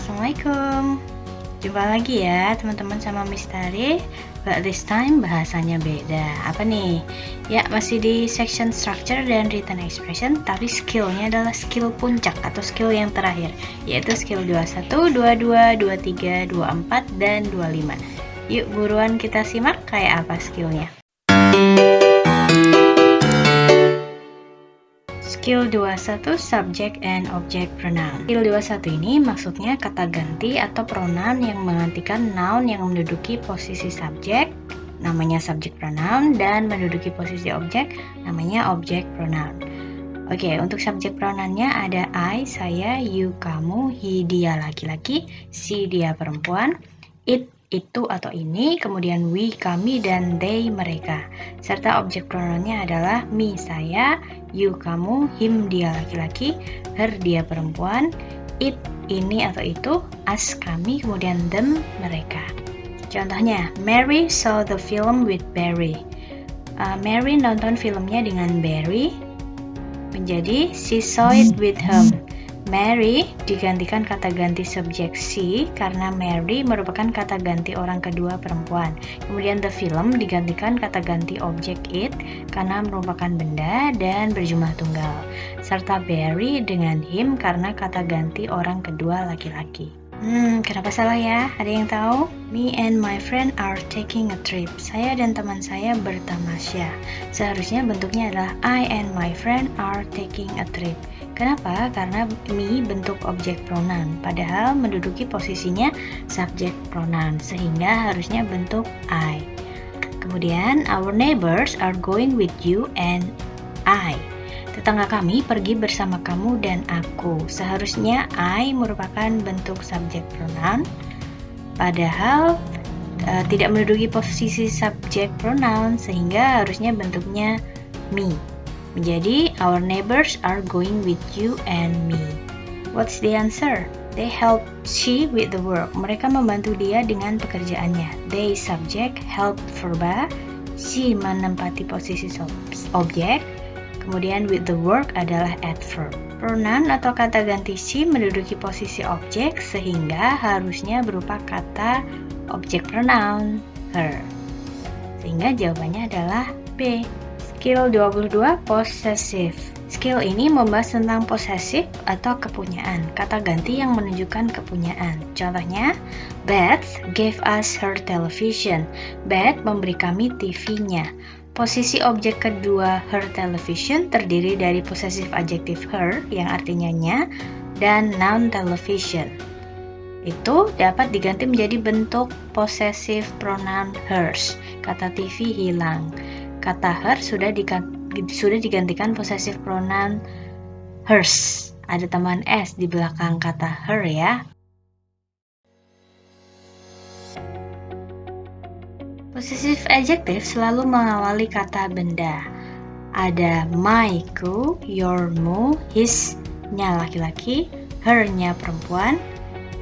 Assalamualaikum. Jumpa lagi ya teman-teman sama Miss Tari, but this time bahasanya beda. Apa nih? Ya, masih di section structure dan written expression, tapi skillnya adalah skill puncak atau skill yang terakhir, yaitu skill 21, 22, 23, 24, dan 25. Yuk buruan kita simak kayak apa skillnya. Skill 21 Subject and Object Pronoun. Skill 21 ini maksudnya kata ganti atau pronoun yang menggantikan noun yang menduduki posisi subjek, namanya subject pronoun, dan menduduki posisi objek, namanya object pronoun. Oke, untuk subject pronounnya ada I, saya, you, kamu, he, dia laki-laki, she, dia perempuan, it, itu atau ini, kemudian we, kami, dan they, mereka. Serta objek pronounnya adalah me, saya, you, kamu, him, dia laki-laki, her, dia perempuan, it, ini atau itu, us, kami, kemudian them, mereka. Contohnya, Mary saw the film with Barry. Mary nonton filmnya dengan Barry, menjadi she saw it with him. Mary digantikan kata ganti subjek she karena Mary merupakan kata ganti orang kedua perempuan. Kemudian the film digantikan kata ganti objek it karena merupakan benda dan berjumlah tunggal. Serta Barry dengan him karena kata ganti orang kedua laki-laki. Kenapa salah ya? Ada yang tahu? Me and my friend are taking a trip. Saya dan teman saya bertamasya. Seharusnya bentuknya adalah I and my friend are taking a trip. Kenapa? Karena me bentuk objek pronoun, padahal menduduki posisinya subject pronoun, sehingga harusnya bentuk I. Kemudian, our neighbors are going with you and I. Tetangga kami pergi bersama kamu dan aku. Seharusnya I merupakan bentuk subject pronoun, padahal tidak menduduki posisi subject pronoun, sehingga harusnya bentuknya me. Menjadi, our neighbors are going with you and me. What's the answer? They help she with the work. Mereka membantu dia dengan pekerjaannya. They subject, help verba, she menempati posisi objek, kemudian with the work adalah adverb. Pronoun atau kata ganti she menduduki posisi objek sehingga harusnya berupa kata objek pronoun her. Sehingga jawabannya adalah B. Skill 22 Possessive. Skill ini membahas tentang possessive atau kepunyaan, kata ganti yang menunjukkan kepunyaan. Contohnya, Beth gave us her television. Beth memberi kami TV-nya. Posisi objek kedua her television terdiri dari possessive adjective her yang artinya nya dan noun television. Itu dapat diganti menjadi bentuk possessive pronoun hers. Kata TV hilang. Kata her sudah digantikan possessive pronoun hers. Ada tambahan s di belakang kata her ya. Possessive adjective selalu mengawali kata benda. Ada my-ku, your-mu, his-nya laki-laki, her-nya perempuan,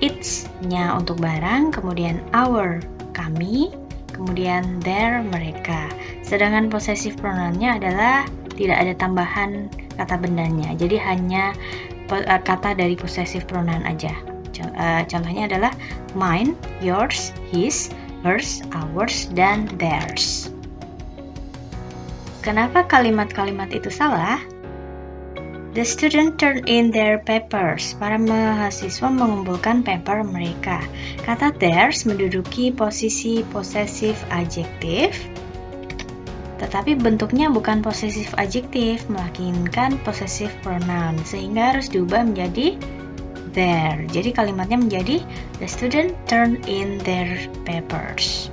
its-nya untuk barang, kemudian our, kami, kemudian their, mereka. Sedangkan possessive pronoun-nya adalah tidak ada tambahan kata bendanya, jadi hanya kata dari possessive pronoun aja. Contohnya adalah mine, yours, his, hers, ours, dan theirs. Kenapa kalimat-kalimat itu salah? The student turned in their papers. Para mahasiswa mengumpulkan paper mereka. Kata theirs menduduki posisi possessive adjective, tetapi bentuknya bukan possessive adjective, melainkan possessive pronoun, sehingga harus diubah menjadi their. Jadi kalimatnya menjadi the student turned in their papers.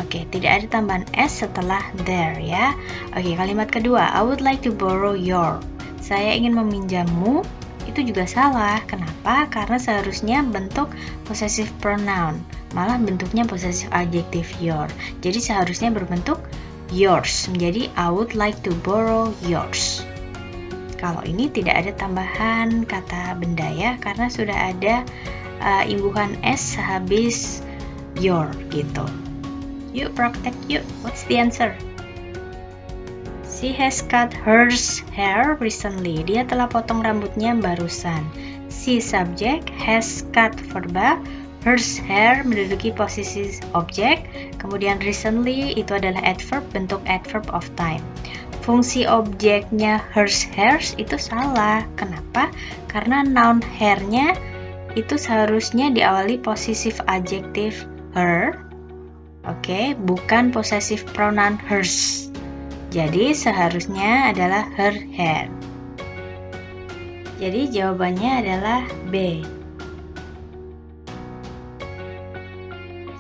Oke, tidak ada tambahan s setelah their ya. Oke, kalimat kedua, I would like to borrow your. Saya ingin meminjammu. Itu juga salah. Kenapa? Karena seharusnya bentuk possessive pronoun, malah bentuknya possessive adjective your. Jadi seharusnya berbentuk yours, menjadi I would like to borrow yours. Kalau ini tidak ada tambahan kata benda ya, karena sudah ada imbuhan s sehabis your gitu. Yuk praktek yuk. What's the answer? She has cut her hair recently. Dia telah potong rambutnya barusan. She posisi subjek, has cut verba, hers hair menduduki posisi objek, kemudian recently itu adalah adverb bentuk adverb of time. Fungsi objeknya hers hairs itu salah. Kenapa? Karena noun hair-nya itu seharusnya diawali posesif adjektif her. Oke, bukan possessive pronoun hers. Jadi seharusnya adalah her hair. Jadi jawabannya adalah B.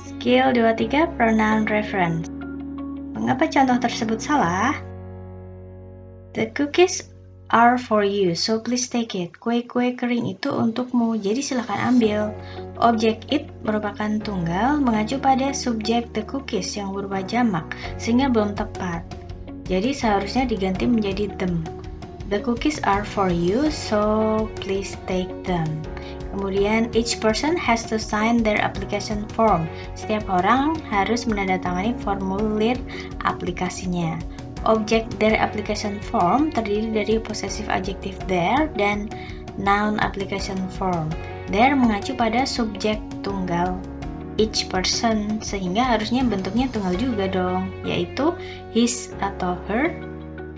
Skill 23 pronoun reference. Mengapa contoh tersebut salah? The cookies are for you, so please take it. Kue-kue kering itu untukmu, jadi silakan ambil. Objek it merupakan tunggal mengacu pada subjek the cookies yang berupa jamak, sehingga belum tepat. Jadi seharusnya diganti menjadi them. The cookies are for you, so please take them. Kemudian, each person has to sign their application form. Setiap orang harus menandatangani formulir aplikasinya. Objek their application form terdiri dari possessive adjective their dan noun application form. Their mengacu pada subjek tunggal each person, sehingga harusnya bentuknya tunggal juga dong, yaitu his atau her.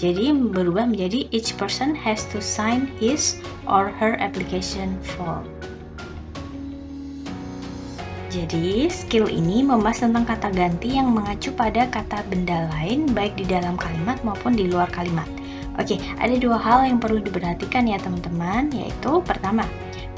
Jadi berubah menjadi each person has to sign his or her application form. Jadi skill ini membahas tentang kata ganti yang mengacu pada kata benda lain baik di dalam kalimat maupun di luar kalimat. Oke, ada dua hal yang perlu diperhatikan ya teman-teman, yaitu pertama,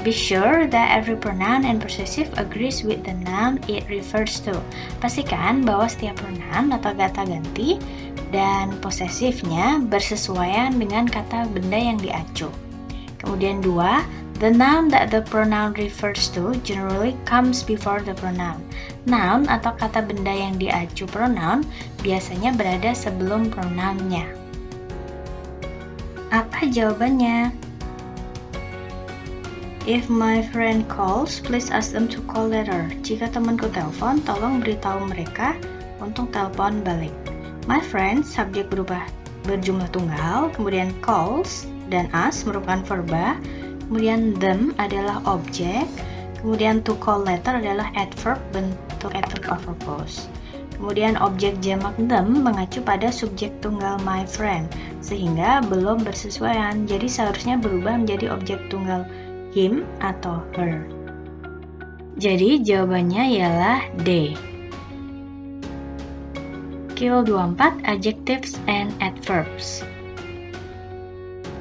be sure that every pronoun and possessive agrees with the noun it refers to. Pastikan bahwa setiap pronoun atau kata ganti dan posesifnya bersesuaian dengan kata benda yang diacu. Kemudian dua, the noun that the pronoun refers to generally comes before the pronoun. Noun atau kata benda yang diacu pronoun biasanya berada sebelum pronounnya. Apa jawabannya? If my friend calls, please ask them to call later. Jika temanku telepon, tolong beritahu mereka untuk telepon balik. My friend, subjek berjumlah tunggal, kemudian calls dan us merupakan verba, kemudian them adalah objek, kemudian to call later adalah adverb bentuk adverb of purpose. Kemudian objek jamak them mengacu pada subjek tunggal my friend, sehingga belum bersesuaian, jadi seharusnya berubah menjadi objek tunggal him atau her. Jadi jawabannya ialah D. Skill 24, adjectives and adverbs.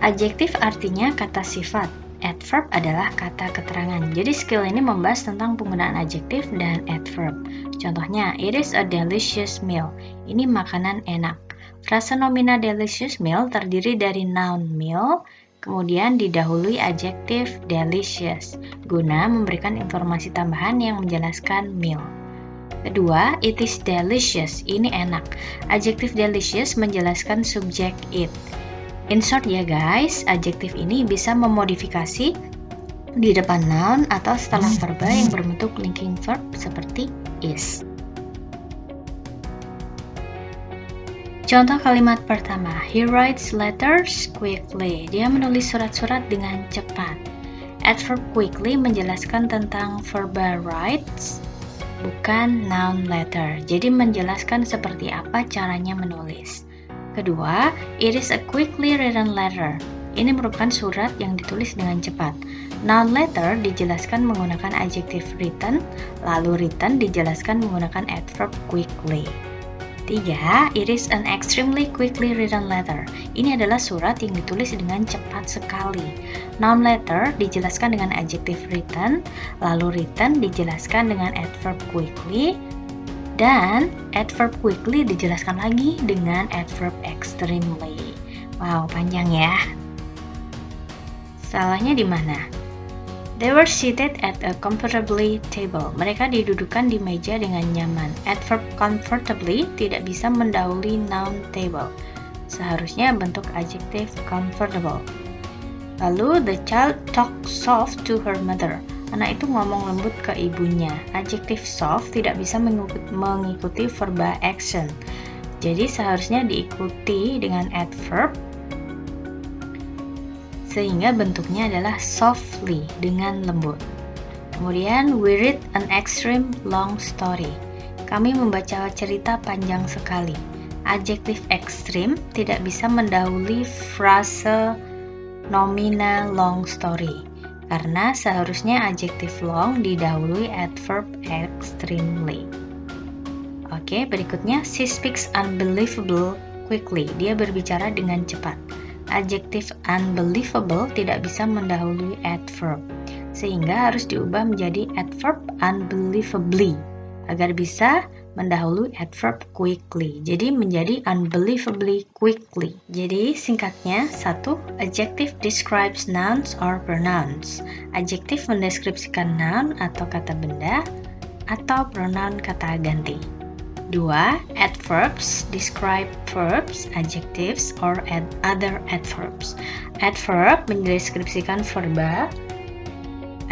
Adjektif artinya kata sifat, adverb adalah kata keterangan. Jadi skill ini membahas tentang penggunaan adjektif dan adverb. Contohnya, it is a delicious meal. Ini makanan enak. Frase nomina delicious meal terdiri dari noun meal, kemudian didahului adjektif delicious, guna memberikan informasi tambahan yang menjelaskan meal. Kedua, it is delicious, ini enak. Adjektif delicious menjelaskan subjek it. In short ya guys, adjektif ini bisa memodifikasi di depan noun atau setelah verba yang berbentuk linking verb seperti is. Contoh kalimat pertama, he writes letters quickly. Dia menulis surat-surat dengan cepat. Adverb quickly menjelaskan tentang verba writes, bukan noun letter. Jadi menjelaskan seperti apa caranya menulis. Kedua, it is a quickly written letter. Ini merupakan surat yang ditulis dengan cepat. Noun letter dijelaskan menggunakan adjektif written, lalu written dijelaskan menggunakan adverb quickly. 3. It is an extremely quickly written letter. Ini adalah surat yang ditulis dengan cepat sekali. Noun letter dijelaskan dengan adjektif written, lalu written dijelaskan dengan adverb quickly, dan adverb quickly dijelaskan lagi dengan adverb extremely. Wow, panjang ya. Salahnya di mana? They were seated at a comfortably table. Mereka didudukan di meja dengan nyaman. Adverb comfortably tidak bisa mendahului noun table. Seharusnya bentuk adjektif comfortable. Lalu, the child talked soft to her mother. Anak itu ngomong lembut ke ibunya. Adjektif soft tidak bisa mengikuti verba action. Jadi seharusnya diikuti dengan adverb sehingga bentuknya adalah softly, dengan lembut. Kemudian, we read an extreme long story. Kami membaca cerita panjang sekali. Adjektif extreme tidak bisa mendahului frase nominal long story, karena seharusnya adjektif long didahului adverb extremely. Oke, berikutnya, she speaks unbelievable quickly. Dia berbicara dengan cepat. Adjektif unbelievable tidak bisa mendahului adverb, sehingga harus diubah menjadi adverb unbelievably agar bisa mendahului adverb quickly. Jadi menjadi unbelievably quickly. Jadi singkatnya, 1. Adjective describes nouns or pronouns. Adjektif mendeskripsikan noun atau kata benda atau pronoun kata ganti. 2. Adverbs describe verbs, adjectives, or other adverbs. Adverb mendeskripsikan verba,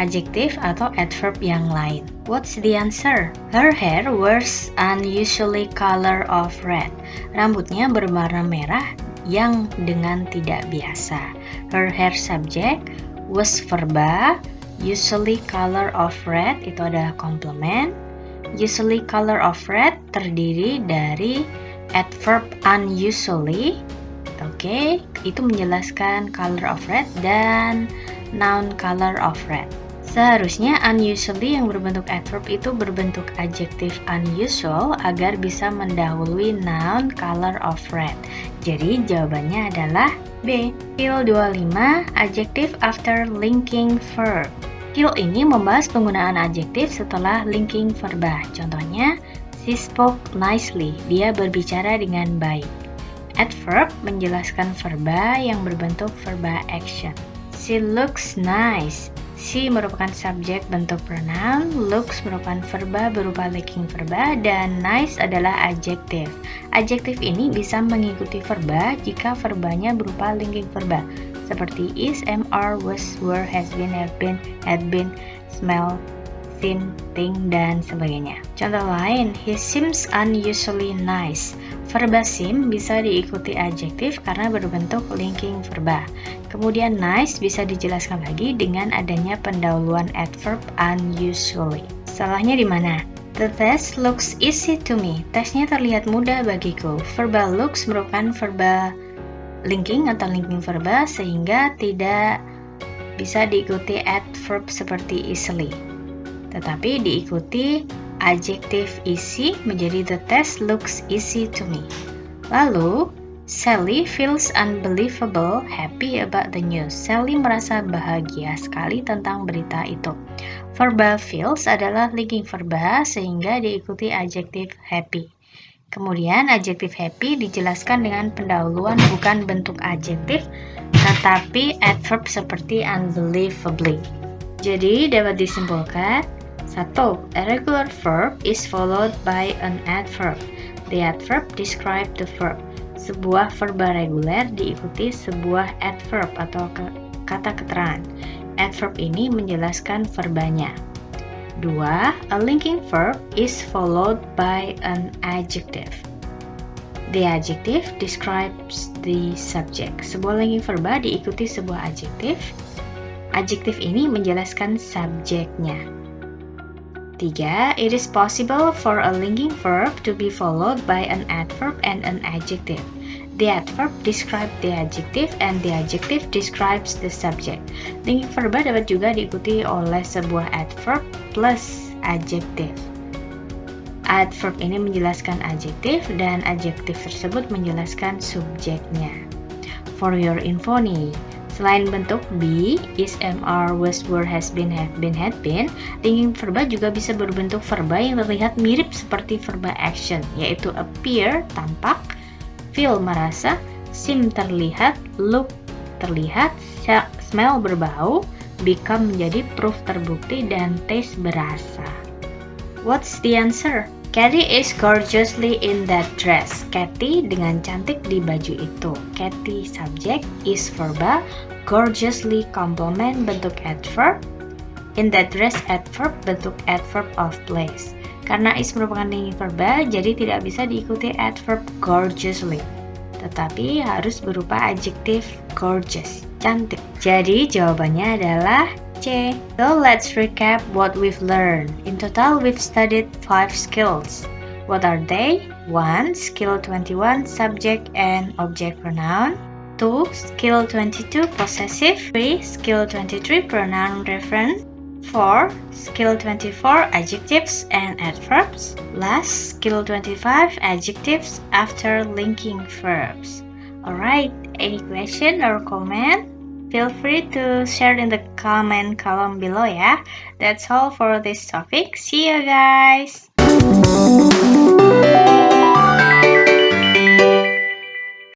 adjektif atau adverb yang lain. What's the answer? Her hair wears unusually color of red. Rambutnya berwarna merah yang dengan tidak biasa. Her hair subject was verba, usually color of red itu adalah komplement. Usually color of red terdiri dari adverb unusually. Oke, itu menjelaskan color of red dan noun color of red. Seharusnya unusually yang berbentuk adverb itu berbentuk adjektif unusual agar bisa mendahului noun color of red. Jadi jawabannya adalah B. Skill 25, adjective after linking verb. Skill ini membahas penggunaan adjektif setelah linking verba. Contohnya, she spoke nicely. Dia berbicara dengan baik. Adverb menjelaskan verba yang berbentuk verba action. She looks nice. She merupakan subjek bentuk pronoun, looks merupakan verba berupa linking verba, dan nice adalah adjektif. Adjektif ini bisa mengikuti verba jika verbanya berupa linking verba, seperti is, am, are, was, were, has been, have been, had been, smell, seen, think, dan sebagainya. Contoh lain, he seems unusually nice. Verba seem bisa diikuti adjektif karena berbentuk linking verba. Kemudian nice bisa dijelaskan lagi dengan adanya pendahuluan adverb unusually. Salahnya di mana? The test looks easy to me. Tesnya terlihat mudah bagiku. Verba looks merupakan verba linking atau linking verba sehingga tidak bisa diikuti adverb seperti easily. Tetapi diikuti adjektif easy menjadi the test looks easy to me. Lalu, Sally feels unbelievable happy about the news. Sally merasa bahagia sekali tentang berita itu. Verba feels adalah linking verba sehingga diikuti adjektif happy. Kemudian adjektif happy dijelaskan dengan pendahuluan bukan bentuk adjektif tetapi adverb seperti unbelievably. Jadi dapat disimpulkan, 1. A regular verb is followed by an adverb. The adverb describe the verb. Sebuah verba reguler diikuti sebuah adverb atau kata keterangan. Adverb ini menjelaskan verbanya. 2. A linking verb is followed by an adjective. The adjective describes the subject. Sebuah linking verba diikuti sebuah adjektif. Adjektif ini menjelaskan subjeknya. 3. It is possible for a linking verb to be followed by an adverb and an adjective. The adverb describes the adjective and the adjective describes the subject. Linking verba dapat juga diikuti oleh sebuah adverb plus adjective. Adverb ini menjelaskan adjektif dan adjektif tersebut menjelaskan subjeknya. For your info nih, selain bentuk be, is, am, are, was, were, has been, have been, had been, linking verba juga bisa berbentuk verba yang terlihat mirip seperti verba action, yaitu appear, tampak, feel, merasa, seem, terlihat, look, terlihat, smell, berbau, become, menjadi, proof, terbukti, dan taste, berasa. What's the answer? Kathy is gorgeously in that dress. Kathy dengan cantik di baju itu. Kathy subject, is verba, gorgeously complement bentuk adverb, in that dress adverb bentuk adverb of place. Karena is merupakan linking verba, jadi tidak bisa diikuti adverb gorgeously, tetapi harus berupa adjektif gorgeous. cantik. Jadi jawabannya adalah C. So let's recap what we've learned. In total, we've studied 5 skills. What are they? 1. Skill 21, subject and object pronoun. 2. Skill 22, possessive. 3. Skill 23, pronoun reference. 4. Skill 24, adjectives and adverbs. Last, skill 25, adjectives after linking verbs. Alright, any question or comment? Feel free to share in the comment column below ya. That's all for this topic. See you guys!